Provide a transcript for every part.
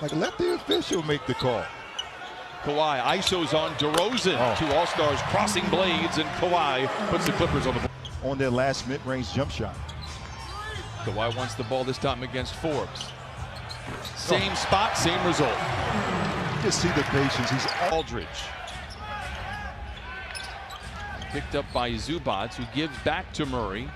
Like, let the official make the call. Kawhi ISOs on DeRozan. Two All-Stars crossing blades, and Kawhi puts the Clippers on the board. On their last mid-range jump shot. Kawhi wants the ball this time against Forbes. Same spot, same result. Just see the patience. He's Aldridge. Picked up by Zubac, who gives back to Murray.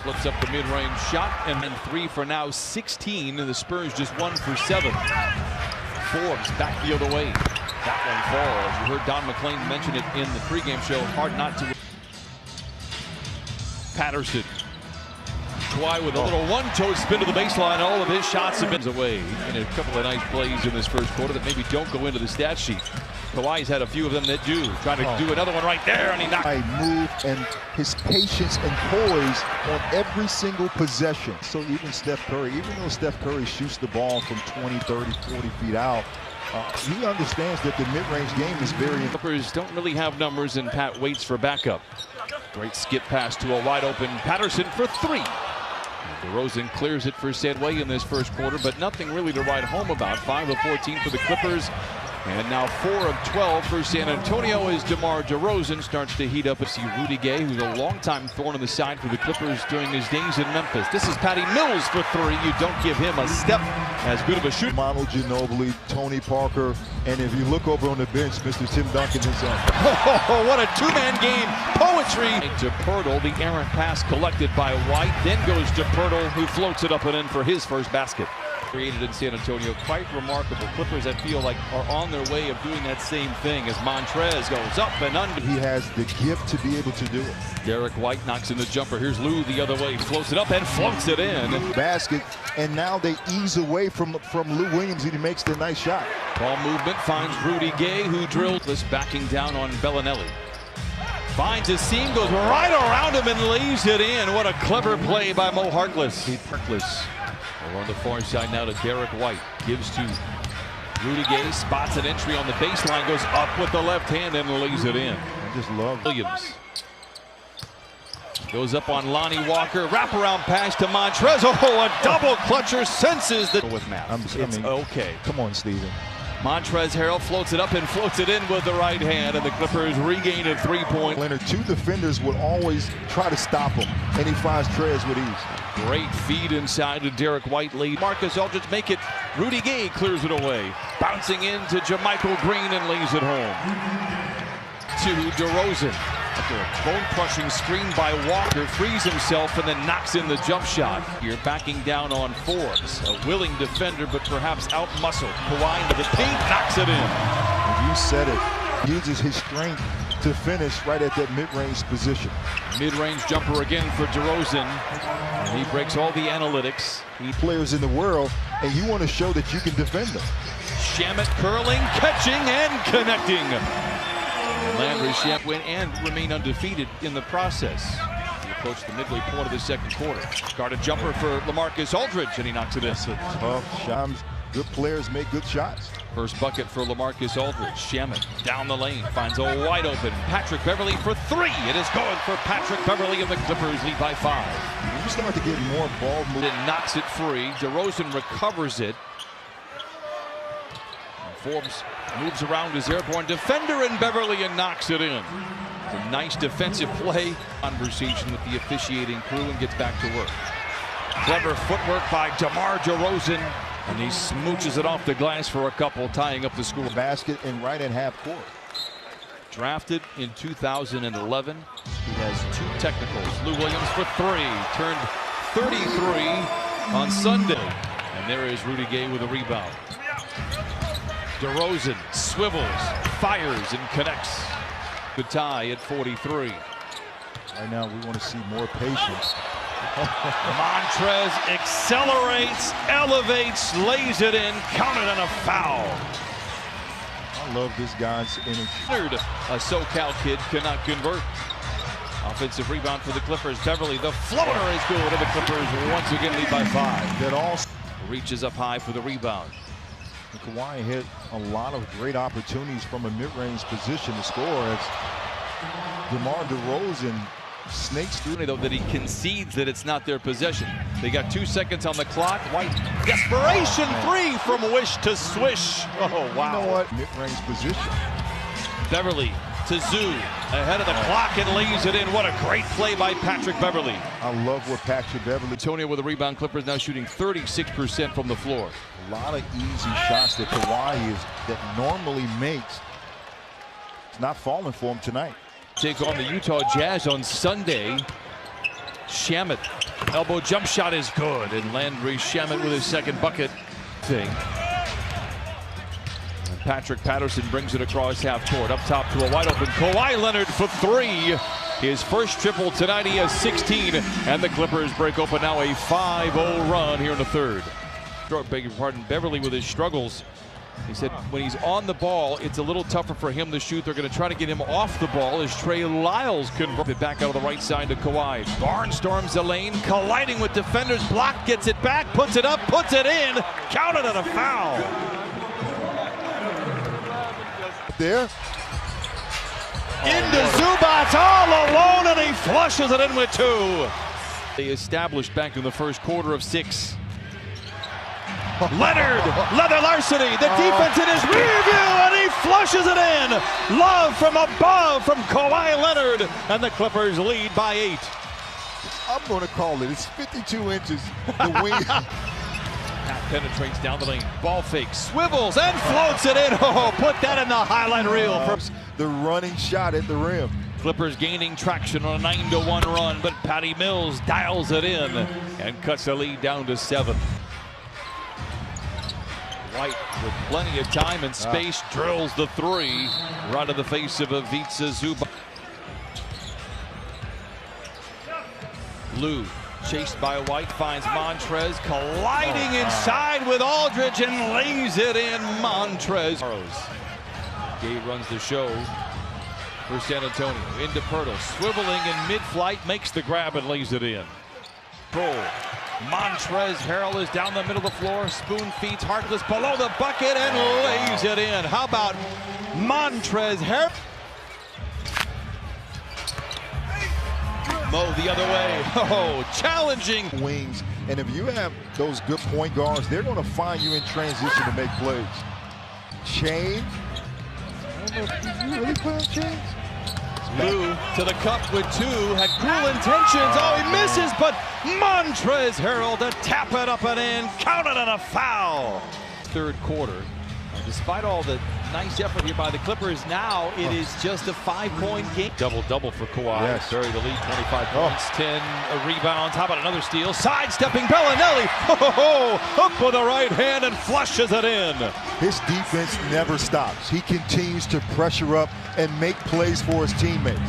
Flips up the mid-range shot, and then 3 for now 16, and the Spurs just 1 for 7. Forbes back the other way. That one falls. You heard Don McClain mention it in the pregame show. Hard not to. Patterson. Kawhi with a little one-toe spin to the baseline. All of his shots have been away. And a couple of nice plays in this first quarter that maybe don't go into the stat sheet. Kawhi's had a few of them that do. Trying to do another one right there, and he knocked. Move and his patience and poise on every single possession. So even Steph Curry, even though Steph Curry shoots the ball from 20, 30, 40 feet out, he understands that the mid-range game is very important. Clippers don't really have numbers, and Pat waits for backup. Great skip pass to a wide-open Patterson for 3. DeRozan clears it for Sedway in this first quarter, but nothing really to write home about. 5 of 14 for the Clippers, and now 4 of 12 for San Antonio as DeMar DeRozan starts to heat up. I see Rudy Gay, who's a longtime thorn in the side for the Clippers during his days in Memphis. This is Patty Mills for 3. You don't give him a step as good of a shooter. Manu Ginobili, Tony Parker, and if you look over on the bench, Mr. Tim Duncan himself. Oh, what a two-man game. Poetry. To Pirtle, the errant pass collected by White, then goes to Pirtle, who floats it up and in for his first basket. Created in San Antonio, quite remarkable. Clippers, I feel like, are on their way of doing that same thing as Montrez goes up and under. He has the gift to be able to do it. Derek White knocks in the jumper. Here's Lou the other way, floats it up and floats it in. Basket, and now they ease away from Lou Williams, and he makes the nice shot. Ball movement finds Rudy Gay, who drilled this, backing down on Bellinelli. Finds a seam, goes right around him and lays it in. What a clever play by Mo Harkless. Over on the far side now to Derek White. Gives to Rudy Gay, spots an entry on the baseline, goes up with the left hand and lays it in. I just love Williams. Goes up on Lonnie Walker, wraparound pass to Montrez. Oh, a double clutcher, senses the with Matt. It's okay. Come on, Steven. Montrez Harrell floats it up and floats it in with the right hand, and the Clippers regain a 3-point. Leonard, 2 defenders would always try to stop him, and he finds Trez with ease. Great feed inside to Derek White lead. Marcus Aldridge make it. Rudy Gay clears it away. Bouncing into JaMychal Green and lays it home. To DeRozan. After a bone-crushing screen by Walker, frees himself and then knocks in the jump shot. Here backing down on Forbes. A willing defender, but perhaps out-muscled. Kawhi into the paint, knocks it in. You said it. Uses his strength to finish right at that mid-range position. Mid-range jumper again for DeRozan. And he breaks all the analytics. Players in the world, and you want to show that you can defend them. Shamet curling, catching, and connecting. Landry Shamet win and remain undefeated in the process. He approached the midway point of the second quarter. Guarded jumper for LaMarcus Aldridge, and he knocks it in. That's a tough shot. Good players make good shots. First bucket for LaMarcus Aldridge. Shamet down the lane, finds a wide open Patrick Beverly for 3. It is going for Patrick Beverly, and the Clippers lead by 5. You start to get more ball movement. It knocks it free. DeRozan recovers it. Forbes moves around his airborne defender, and Beverly and knocks it in. It's a nice defensive play. Conversation with the officiating crew and gets back to work. Clever footwork by DeMar DeRozan, and he smooches it off the glass for a couple, tying up the score. Basket and right at half court. Drafted in 2011. He has 2 technicals. Lou Williams for 3. Turned 33 on Sunday. And there is Rudy Gay with a rebound. DeRozan swivels, fires, and connects. The tie at 43. Right now, we want to see more patience. Montrez accelerates, elevates, lays it in, counted on a foul. I love this guy's energy. A SoCal kid cannot convert. Offensive rebound for the Clippers. Beverly, the floater is good, and the Clippers once again lead by 5. That also reaches up high for the rebound. Kawhi hit a lot of great opportunities from a mid-range position to score as DeMar DeRozan snakes through. Though that he concedes that it's not their possession. They got 2 seconds on the clock. White, desperation three from Wish to Swish. Oh, wow. You know what? Mid-range position. Beverly to Zoo, ahead of the clock and lays it in. What a great play by Patrick Beverly. I love what Patrick Beverly. Antonio with a rebound. Clippers now shooting 36% from the floor. A lot of easy shots that Kawhi that normally makes. It's not falling for him tonight. Take on the Utah Jazz on Sunday. Shamet, elbow jump shot is good, and Landry Shamet with his second bucket thing. And Patrick Patterson brings it across half court, up top to a wide open Kawhi Leonard for three. His first triple tonight, he has 16, and the Clippers break open now a 5-0 run here in the third. Beg your pardon, Beverly with his struggles. He said when he's on the ball, it's a little tougher for him to shoot. They're going to try to get him off the ball as Trey Lyles converts it back out of the right side to Kawhi. Barnstorms the lane, colliding with defenders. Block, gets it back, puts it up, puts it in. Counted on a foul. There. Into Zubac all alone, and he flushes it in with two. They established back in the first quarter of 6. Leonard, leather larceny, the defense in his rear view, and he flushes it in. Love from above from Kawhi Leonard, and the Clippers lead by 8. I'm going to call it. It's 52 inches. The wing. Pat penetrates down the lane, ball fake, swivels and floats it in. Oh, put that in the highlight reel. The running shot at the rim. Clippers gaining traction on a 9-1 run, but Patty Mills dials it in and cuts the lead down to 7. White with plenty of time and space drills the three right in the face of Ivica Zubac. Lou chased by White, finds Montrez, colliding inside with Aldridge and lays it in. Montrez. Gabe runs the show for San Antonio. Into Pirtle, swiveling in mid-flight, makes the grab and lays it in. Roll. Montrez Harrell is down the middle of the floor. Spoon feeds Harkless below the bucket and lays it in. How about Montrez Harrell? Mo the other way. Oh, challenging. Wings. And if you have those good point guards, they're going to find you in transition to make plays. Chain. I don't know if you really put on chains. Lou to the cup with 2, had cruel intentions. Oh, he misses, but Montrez Harrell to tap it up and in, counted on a foul. Third quarter, despite all the nice effort here by the Clippers, now it is just a 5-point game. Double-double for Kawhi. Yes. Bury the lead, 25 points, 10 rebounds. How about another steal? Sidestepping Bellinelli. Up with the right hand and flushes it in. His defense never stops. He continues to pressure up and make plays for his teammates.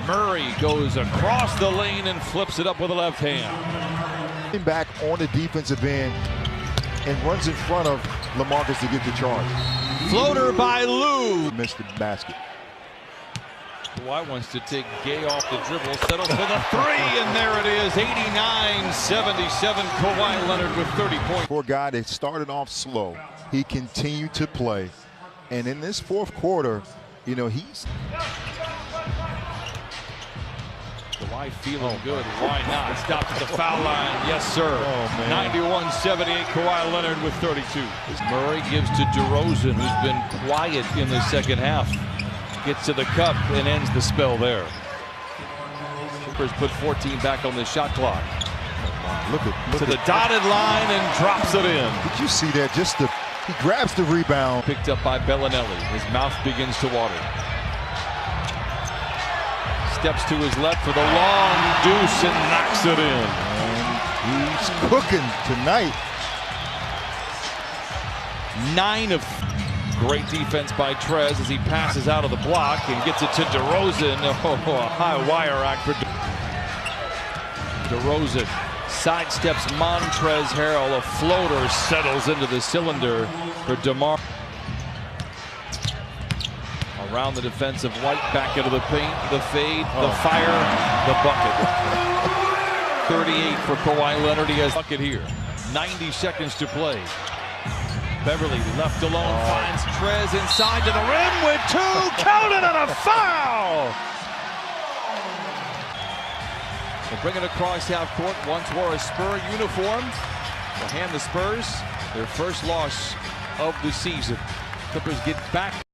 Murray goes across the lane and flips it up with the left hand. Back on the defensive end and runs in front of LaMarcus to get the charge. Floater by Lou. Missed the basket. Kawhi wants to take Gay off the dribble, settles for the 3, and there it is, 89-77. Kawhi Leonard with 30 points. For a guy that started off slow, he continued to play. And in this fourth quarter, you know, he's... Kawhi feeling good. Why not? Stopped at the foul line. Yes, sir. 91-78. Kawhi Leonard with 32. Murray gives to DeRozan, who's been quiet in the second half. Gets to the cup and ends the spell there. Clippers put 14 back on the shot clock. Look to the dotted line and drops it in. Did you see that? He grabs the rebound. Picked up by Bellinelli. His mouth begins to water. Steps to his left for the long deuce and knocks it in. And he's cooking tonight. 9 of great defense by Trez as he passes out of the block and gets it to DeRozan. Oh, a high wire act for DeRozan. Sidesteps Montrez Harrell. A floater settles into the cylinder for DeMar. Around the defensive White, back into the paint, the fade, the fire, the bucket. 38 for Kawhi Leonard. He has a bucket here. 90 seconds to play. Beverly left alone, finds Trez inside to the rim with 2, counted on a foul! bring it across half court. Once wore a Spur uniform. Will hand the Spurs their first loss of the season. Clippers get back